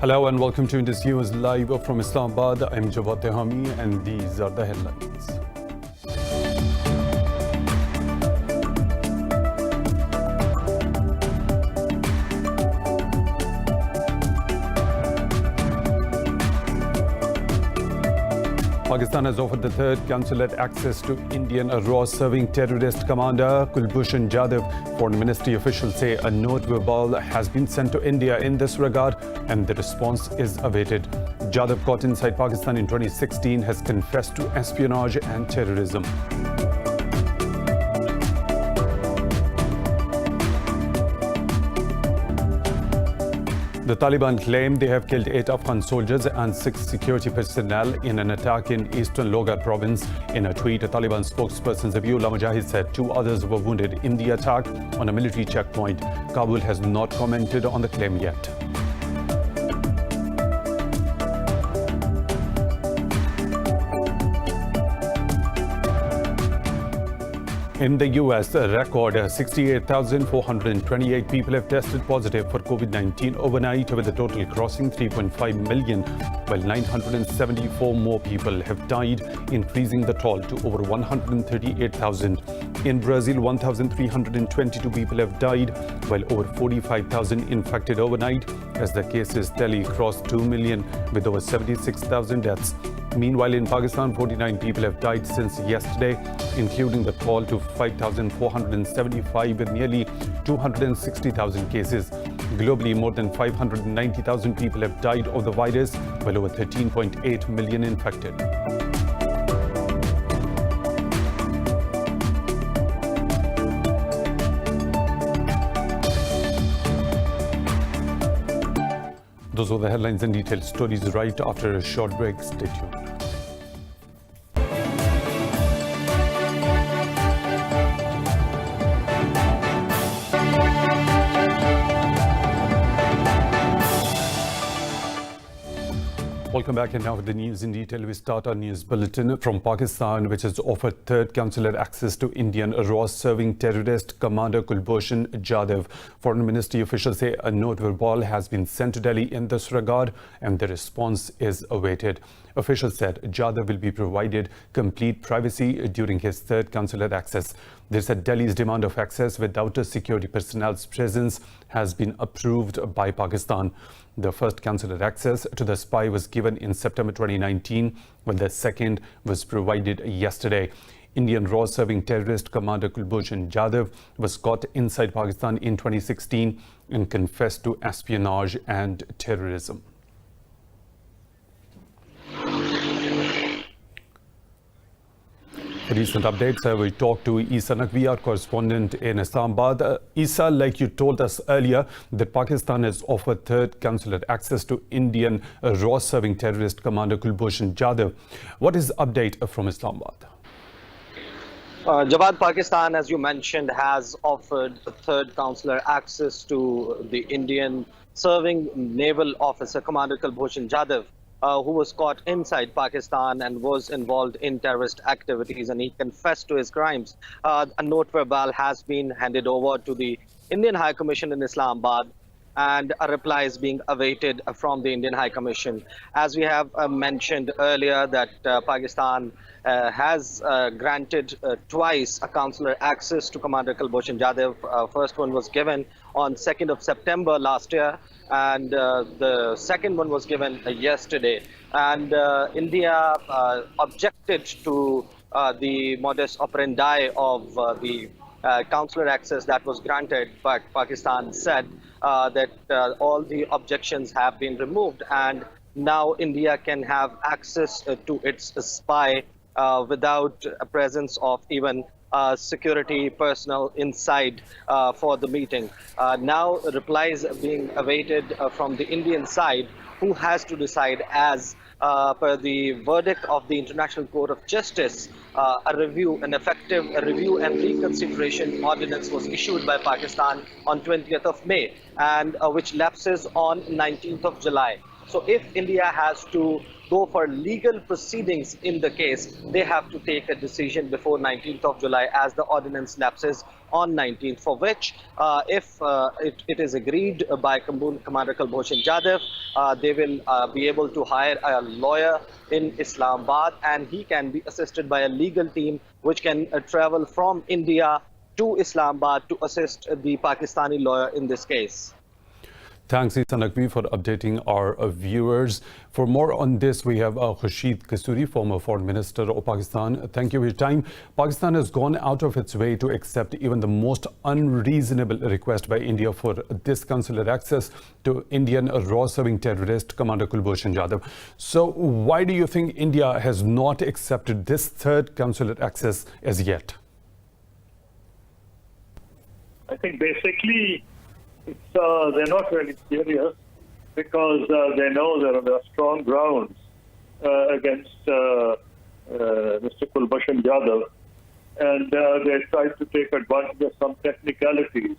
Hello and welcome to Indus News live from Islamabad. I'm Jawad Tehami and these are the headlines. Pakistan has offered the third consulate access to Indian raw-serving terrorist commander Kulbhushan Jadhav. Foreign Ministry officials say a note verbal has been sent to India in this regard and the response is awaited. Jadhav, caught inside Pakistan in 2016, has confessed to espionage and terrorism. The Taliban claim they have killed 8 Afghan soldiers and 6 security personnel in an attack in eastern Logar province. In a tweet, a Taliban spokesperson Zabiullah Mujahid said 2 others were wounded in the attack on a military checkpoint. Kabul has not commented on the claim yet. In the US, a record 68,428 people have tested positive for COVID-19 overnight, with the total crossing 3.5 million, while 974 more people have died, increasing the toll to over 138,000. In Brazil, 1,322 people have died, while over 45,000 infected overnight, as the cases tally crossed 2 million with over 76,000 deaths. Meanwhile, in Pakistan, 49 people have died since yesterday, including the toll to 5,475 with nearly 260,000 cases. Globally, more than 590,000 people have died of the virus, while over 13.8 million infected. Those are the headlines and detailed stories right after a short break. Stay tuned. Welcome back, and now with the news in detail. We start our news bulletin from Pakistan, which has offered third consular access to Indian raw-serving terrorist commander Kulbhushan Jadhav. Foreign Ministry officials say a note verbal has been sent to Delhi in this regard and the response is awaited. Officials said Jadhav will be provided complete privacy during his third consular access. They said Delhi's demand of access without a security personnel's presence has been approved by Pakistan. The first consular access to the spy was given in September 2019, while the second was provided yesterday. Indian raw-serving terrorist commander Kulbhushan Jadhav was caught inside Pakistan in 2016 and confessed to espionage and terrorism. Recent updates, we talked to Isa Naqvi, our correspondent in Islamabad. Isa, like you told us earlier, that Pakistan has offered third consular access to Indian raw-serving terrorist commander Kulbhushan Jadhav. What is the update from Islamabad? Jawad, Pakistan, as you mentioned, has offered third consular access to the Indian serving naval officer Commander Kulbhushan Jadhav, who was caught inside Pakistan and was involved in terrorist activities, and he confessed to his crimes. A note verbal has been handed over to the Indian High Commission in Islamabad, and a reply is being awaited from the Indian High Commission. As we have mentioned earlier, that Pakistan has granted twice a consular access to Commander Kulbhushan Jadhav. First one was given on 2nd of September last year, and the second one was given yesterday. And India objected to the modus operandi of the consular access that was granted, but Pakistan said that all the objections have been removed, and now India can have access to its spy without a presence of even security personnel inside for the meeting. Now replies are being awaited from the Indian side, who has to decide as per the verdict of the International Court of Justice. An effective review and reconsideration ordinance was issued by Pakistan on 20th of May, and which lapses on 19th of July. So if India has to go for legal proceedings in the case, they have to take a decision before 19th of July as the ordinance lapses on 19th, for which if it is agreed by Commander Kulbhushan Jadhav, they will be able to hire a lawyer in Islamabad, and he can be assisted by a legal team which can travel from India to Islamabad to assist the Pakistani lawyer in this case. Thanks, Isan Naqvi, for updating our viewers. For more on this, we have Khurshid Kasuri, former Foreign Minister of Pakistan. Thank you for your time. Pakistan has gone out of its way to accept even the most unreasonable request by India for this consular access to Indian raw-serving terrorist Commander Kulbhushan Jadhav. So why do you think India has not accepted this third consular access as yet? I think basically they're not really serious because they know there are strong grounds against Mr. Kulbhushan Jadhav, and they tried to take advantage of some technicalities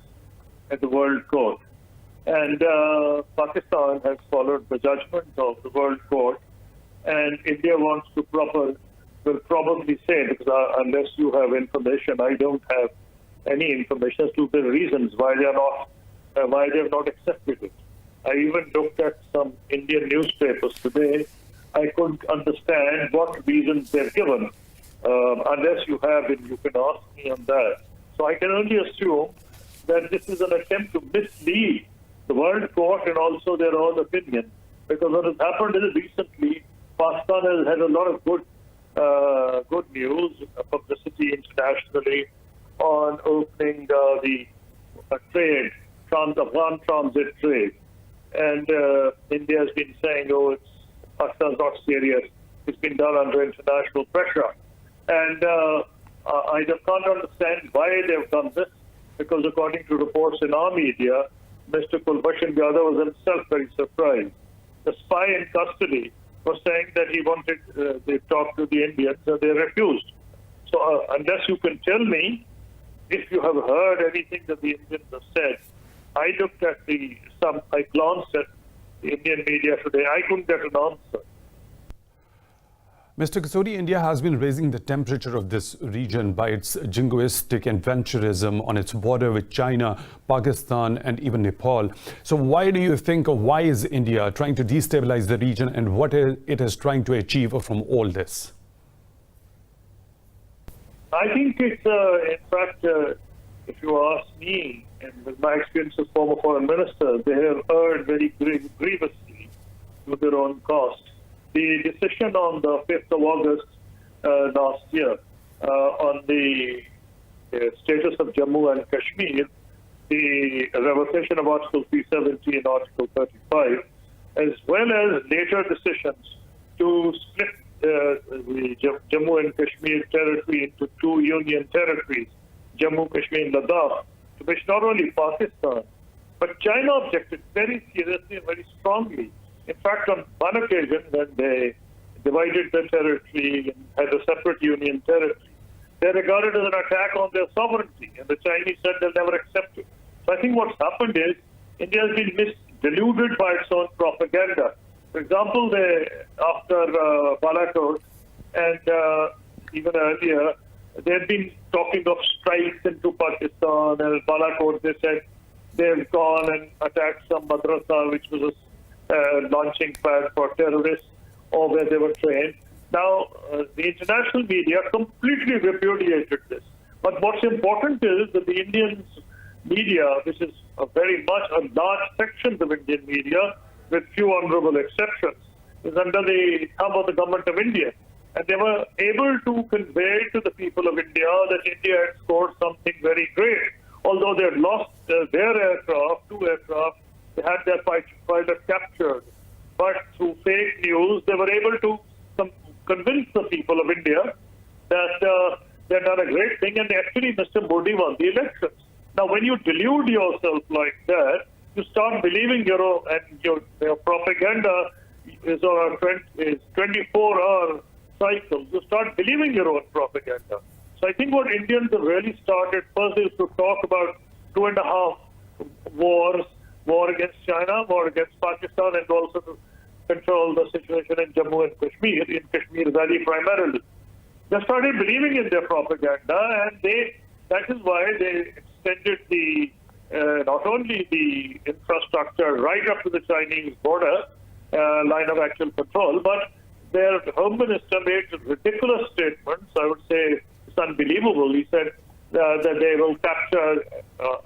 at the World Court. And Pakistan has followed the judgment of the World Court, and India wants to will probably say, because unless you have information, I don't have any information as to the reasons why they have not accepted it. I even looked at some Indian newspapers today. I couldn't understand what reasons they're given. Unless you have it, you can ask me on that. So I can only assume that this is an attempt to mislead the World Court and also their own opinion. Because what has happened is recently, Pakistan has had a lot of good news, publicity internationally on opening the trade, Afghan transit trade. And India has been saying, oh, Pakistan's not serious. It's been done under international pressure. And I just can't understand why they've done this, because according to reports in our media, Mr. Kulbhushan Jadhav was himself very surprised. The spy in custody was saying that he wanted to talk to the Indians, and they refused. So unless you can tell me if you have heard anything that the Indians have said, I looked at I glanced at the Indian media today. I couldn't get an answer. Mr. Kasuri, India has been raising the temperature of this region by its jingoistic adventurism on its border with China, Pakistan, and even Nepal. So why do you think, or why is India trying to destabilize the region, and what it is trying to achieve from all this? I think it's, in fact, if you ask me, and with my experience as former foreign minister, they have erred very grievously to their own cost. The decision on the 5th of August last year on the status of Jammu and Kashmir, the revocation of Article 370 and Article 35, as well as later decisions to split the Jammu and Kashmir territory into two union territories, Jammu, Kashmir, and Ladakh, to which not only Pakistan, but China objected very seriously and very strongly. In fact, on one occasion, when they divided the territory and had a separate union territory, they regarded it as an attack on their sovereignty, and the Chinese said they'll never accept it. So I think what's happened is India has been deluded by its own propaganda. For example, after Balakot and even earlier, they've been talking of strikes into Pakistan, and at Balakot they said they've gone and attacked some madrasa, which was a launching pad for terrorists, or where they were trained. Now, the international media completely repudiated this. But what's important is that the Indian media, which is very much a large section of Indian media, with few honorable exceptions, is under the thumb of the government of India. And they were able to convey to the people of India that India had scored something very great. Although they had lost their aircraft, 2 aircraft, they had their pilot captured. But through fake news, they were able to convince the people of India that they had done a great thing, and actually Mr. Modi won the elections. Now, when you delude yourself like that, you start believing your propaganda is on a 24-hour cycle. You start believing your own propaganda. So I think what Indians have really started first is to talk about 2.5 wars, war against China, war against Pakistan, and also to control the situation in Jammu and Kashmir, in Kashmir Valley primarily. They started believing in their propaganda, and that is why they extended the not only the infrastructure right up to the Chinese border line of actual control, but their Home Minister made ridiculous statements. I would say it's unbelievable. He said that they will capture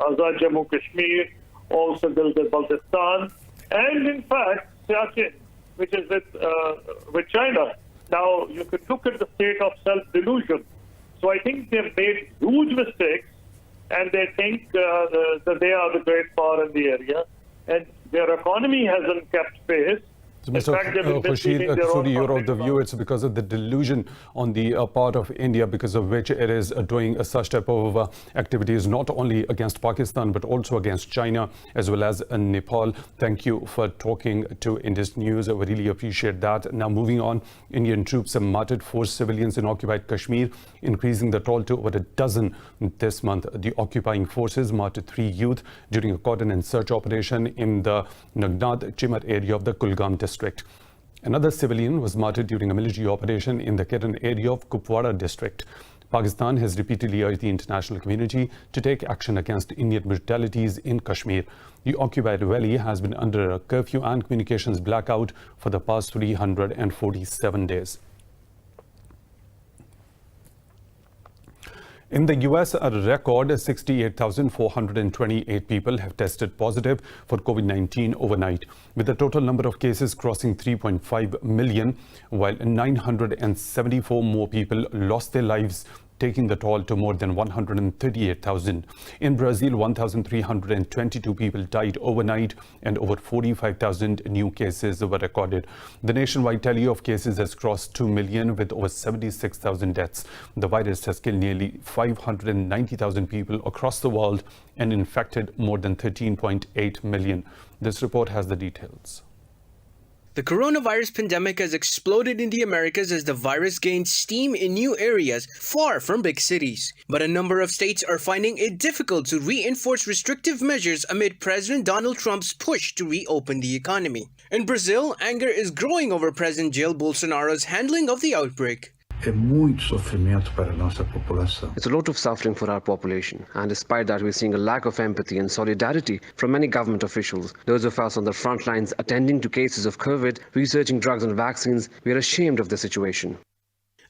Azad Jammu Kashmir, also Baltistan, and in fact Siachen, which is with China. Now you can look at the state of self-delusion. So I think they've made huge mistakes, and they think that they are the great power in the area, and their economy hasn't kept pace. So Mr. Khurshid, you're of the view it's because of the delusion on the part of India, because of which it is doing such type of activities, not only against Pakistan, but also against China, as well as Nepal. Thank you for talking to Indus News. I really appreciate that. Now, moving on, Indian troops have martyred 4 civilians in occupied Kashmir, increasing the toll to over a dozen this month. The occupying forces martyred 3 youth during a cordon and search operation in the Nagnad Chimar area of the Kulgam district. Another civilian was martyred during a military operation in the Keran area of Kupwara district. Pakistan has repeatedly urged the international community to take action against Indian brutalities in Kashmir. The occupied valley has been under a curfew and communications blackout for the past 347 days. In the US, a record 68,428 people have tested positive for COVID-19 overnight, with the total number of cases crossing 3.5 million, while 974 more people lost their lives, taking the toll to more than 138,000. In Brazil, 1,322 people died overnight and over 45,000 new cases were recorded. The nationwide tally of cases has crossed 2 million with over 76,000 deaths. The virus has killed nearly 590,000 people across the world and infected more than 13.8 million. This report has the details. The coronavirus pandemic has exploded in the Americas as the virus gains steam in new areas far from big cities. But a number of states are finding it difficult to reinforce restrictive measures amid President Donald Trump's push to reopen the economy. In Brazil, anger is growing over President Jair Bolsonaro's handling of the outbreak. It's a lot of suffering for our population, and despite that, we're seeing a lack of empathy and solidarity from many government officials. Those of us on the front lines attending to cases of COVID, researching drugs and vaccines, we are ashamed of the situation.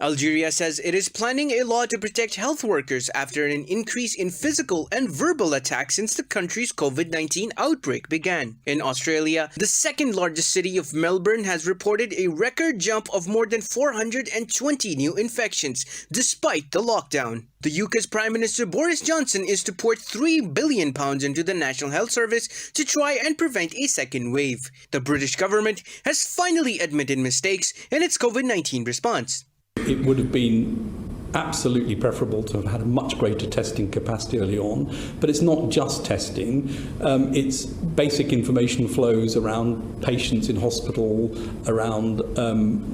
Algeria says it is planning a law to protect health workers after an increase in physical and verbal attacks since the country's COVID-19 outbreak began. In Australia, the second largest city of Melbourne has reported a record jump of more than 420 new infections despite the lockdown. The UK's Prime Minister Boris Johnson is to pour £3 billion into the National Health Service to try and prevent a second wave. The British government has finally admitted mistakes in its COVID-19 response. It would have been absolutely preferable to have had a much greater testing capacity early on, but it's not just testing, it's basic information flows around patients in hospital, around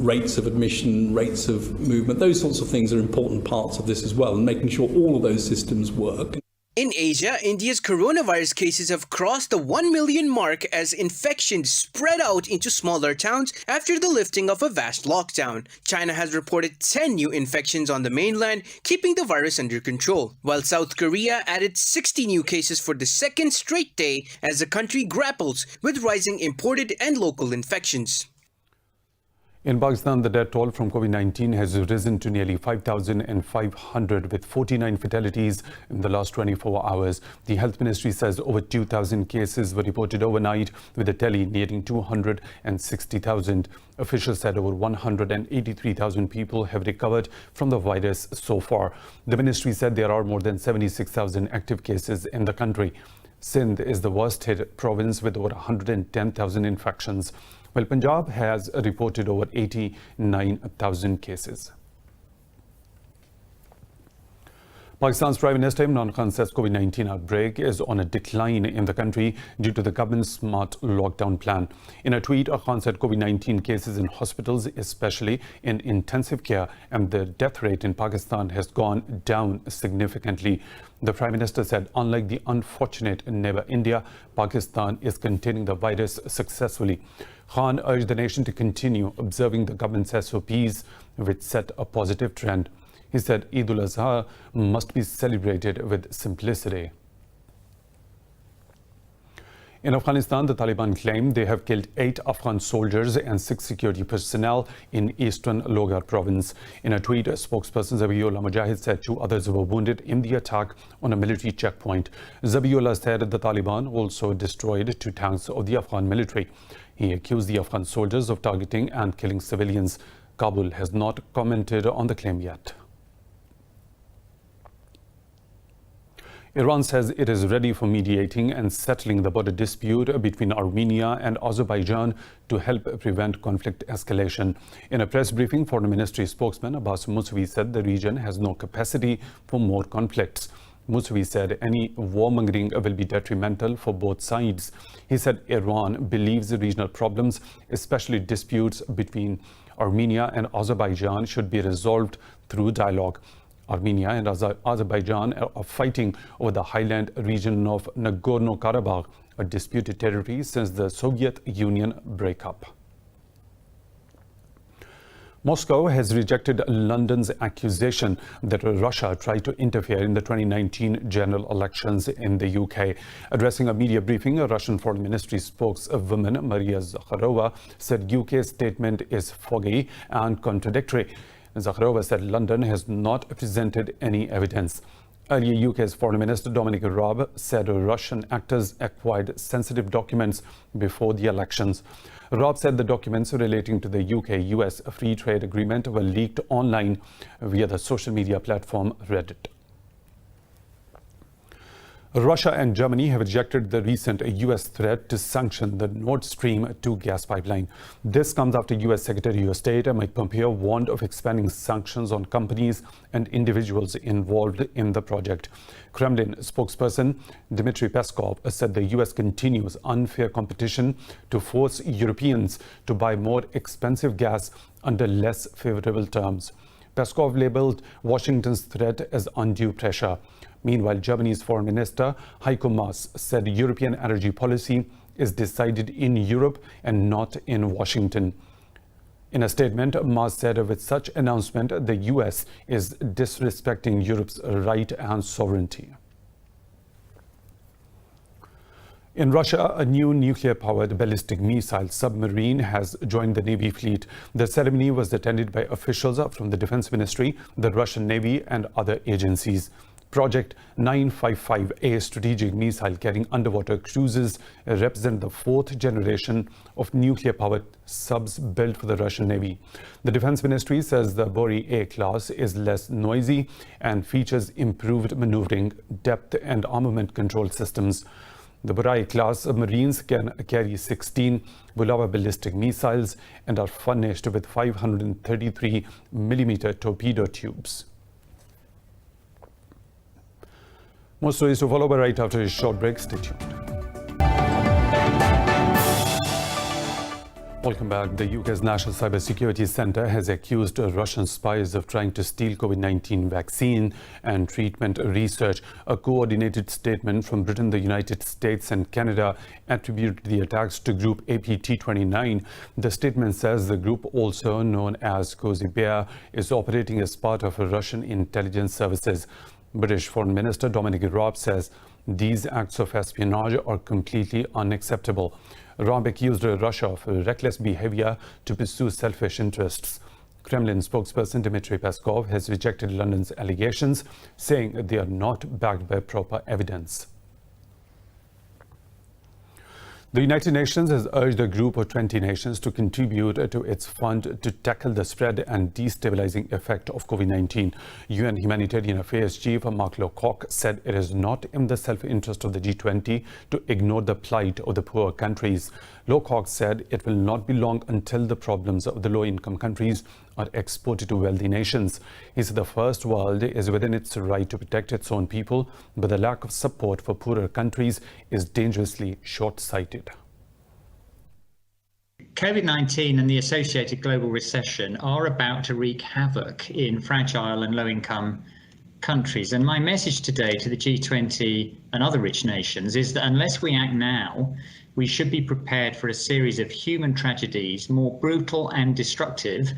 rates of admission, rates of movement. Those sorts of things are important parts of this as well, and making sure all of those systems work. In Asia, India's coronavirus cases have crossed the 1 million mark as infections spread out into smaller towns after the lifting of a vast lockdown. China has reported 10 new infections on the mainland, keeping the virus under control, while South Korea added 60 new cases for the second straight day as the country grapples with rising imported and local infections. In Pakistan, the death toll from COVID-19 has risen to nearly 5,500 with 49 fatalities in the last 24 hours. The Health Ministry says over 2,000 cases were reported overnight, with a tally nearing 260,000. Officials said over 183,000 people have recovered from the virus so far. The ministry said there are more than 76,000 active cases in the country. Sindh is the worst hit province with over 110,000 infections, while Punjab has reported over 89,000 cases. Pakistan's Prime Minister Imran Khan says COVID-19 outbreak is on a decline in the country due to the government's smart lockdown plan. In a tweet, Khan said COVID-19 cases in hospitals, especially in intensive care, and the death rate in Pakistan has gone down significantly. The Prime Minister said, unlike the unfortunate neighbor India, Pakistan is containing the virus successfully. Khan urged the nation to continue observing the government's SOPs, which set a positive trend. He said Eid al-Azha must be celebrated with simplicity. In Afghanistan, the Taliban claim they have killed 8 Afghan soldiers and 6 security personnel in eastern Logar province. In a tweet, a spokesperson Zabiullah Mujahid said 2 others were wounded in the attack on a military checkpoint. Zabiullah said the Taliban also destroyed 2 tanks of the Afghan military. He accused the Afghan soldiers of targeting and killing civilians. Kabul has not commented on the claim yet. Iran says it is ready for mediating and settling the border dispute between Armenia and Azerbaijan to help prevent conflict escalation. In a press briefing, Foreign Ministry spokesman Abbas Musavi said the region has no capacity for more conflicts. Musavi said any warmongering will be detrimental for both sides. He said Iran believes the regional problems, especially disputes between Armenia and Azerbaijan, should be resolved through dialogue. Armenia and Azerbaijan are fighting over the highland region of Nagorno-Karabakh, a disputed territory since the Soviet Union breakup. Moscow has rejected London's accusation that Russia tried to interfere in the 2019 general elections in the UK. Addressing a media briefing, a Russian Foreign Ministry spokeswoman, Maria Zakharova, said UK's statement is foggy and contradictory. Zakharova said London has not presented any evidence. Earlier, UK's Foreign Minister Dominic Raab said Russian actors acquired sensitive documents before the elections. Raab said the documents relating to the UK-US free trade agreement were leaked online via the social media platform Reddit. Russia and Germany have rejected the recent US threat to sanction the Nord Stream 2 gas pipeline. This comes after US Secretary of State Mike Pompeo warned of expanding sanctions on companies and individuals involved in the project. Kremlin spokesperson Dmitry Peskov said the US continues unfair competition to force Europeans to buy more expensive gas under less favorable terms. Peskov labeled Washington's threat as undue pressure. Meanwhile, Germany's Foreign Minister Heiko Maas said European energy policy is decided in Europe and not in Washington. In a statement, Maas said with such announcement, the US is disrespecting Europe's right and sovereignty. In Russia, a new nuclear-powered ballistic missile submarine has joined the Navy fleet. The ceremony was attended by officials from the Defense Ministry, the Russian Navy, and other agencies. Project 955A strategic missile carrying underwater cruisers represent the 4th generation of nuclear-powered subs built for the Russian Navy. The Defense Ministry says the Bory A class is less noisy and features improved maneuvering, depth, and armament control systems. The Bory class submarines can carry 16 Bulava ballistic missiles and are furnished with 533mm torpedo tubes. More stories to follow, but right after a short break. Stay tuned. Welcome back. The UK's National Cybersecurity Centre has accused Russian spies of trying to steal COVID-19 vaccine and treatment research. A coordinated statement from Britain, the United States and Canada attributed the attacks to group APT29. The statement says the group, also known as Cozy Bear, is operating as part of Russian intelligence services. British Foreign Minister Dominic Raab says these acts of espionage are completely unacceptable. Raab accused Russia of reckless behavior to pursue selfish interests. Kremlin spokesperson Dmitry Peskov has rejected London's allegations, saying they are not backed by proper evidence. The United Nations has urged a group of 20 nations to contribute to its fund to tackle the spread and destabilizing effect of COVID-19. UN Humanitarian Affairs Chief Mark Lowcock said it is not in the self-interest of the G20 to ignore the plight of the poor countries. Lowcock said it will not be long until the problems of the low-income countries are exported to wealthy nations. He said the first world is within its right to protect its own people, but the lack of support for poorer countries is dangerously short-sighted. COVID-19 and the associated global recession are about to wreak havoc in fragile and low-income countries. And my message today to the G20 and other rich nations is that unless we act now, we should be prepared for a series of human tragedies more brutal and destructive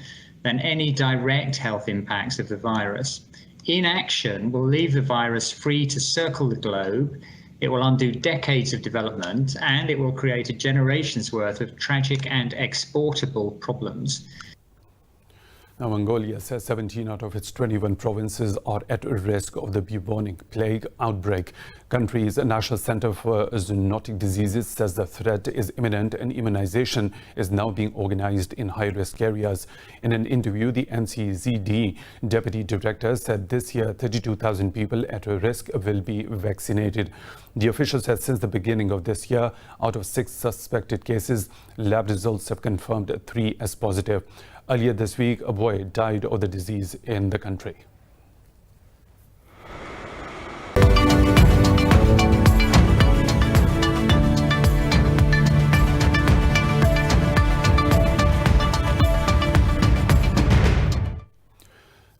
than any direct health impacts of the virus. Inaction will leave the virus free to circle the globe. It will undo decades of development, and it will create a generation's worth of tragic and exportable problems. Now, Mongolia says 17 out of its 21 provinces are at risk of the bubonic plague outbreak. Country's National Center for Zoonotic Diseases says the threat is imminent and immunization is now being organized in high-risk areas. In an interview, the NCZD deputy director said this year 32,000 people at risk will be vaccinated. The official said since the beginning of this year, out of 6 suspected cases, lab results have confirmed 3 as positive. Earlier this week, a boy died of the disease in the country.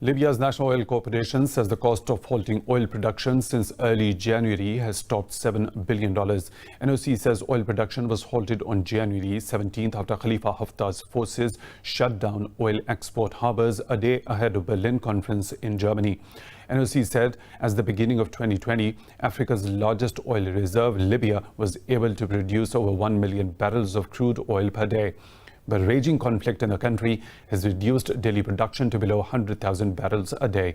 Libya's National Oil Corporation says the cost of halting oil production since early January has topped $7 billion. NOC says oil production was halted on January 17th after Khalifa Haftar's forces shut down oil export harbors a day ahead of Berlin conference in Germany. NOC said as the beginning of 2020, Africa's largest oil reserve, Libya, was able to produce over 1 million barrels of crude oil per day. But raging conflict in the country has reduced daily production to below 100,000 barrels a day.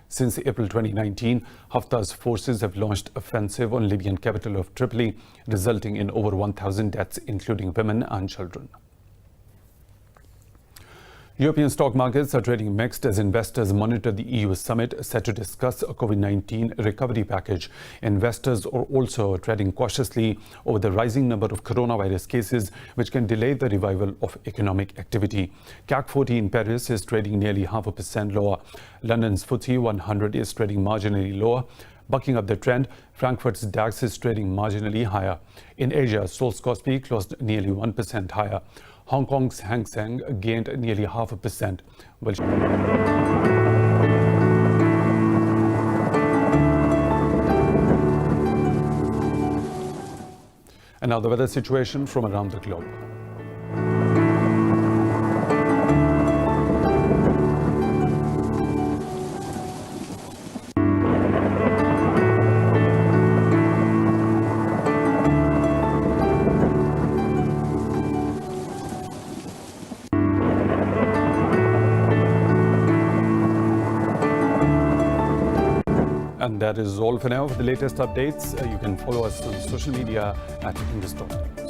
Since April 2019, Haftar's forces have launched offensive on Libyan capital of Tripoli, resulting in over 1,000 deaths, including women and children. European stock markets are trading mixed as investors monitor the EU summit set to discuss a COVID-19 recovery package. Investors are also trading cautiously over the rising number of coronavirus cases, which can delay the revival of economic activity. CAC 40 in Paris is trading nearly 0.5% lower. London's FTSE 100 is trading marginally lower. Bucking up the trend, Frankfurt's DAX is trading marginally higher. In Asia, Seoul's Kospi closed nearly 1% higher. Hong Kong's Hang Seng gained nearly 0.5%. And now the weather situation from around the globe. And that is all for now. For the latest updates, you can follow us on social media at Indus Special.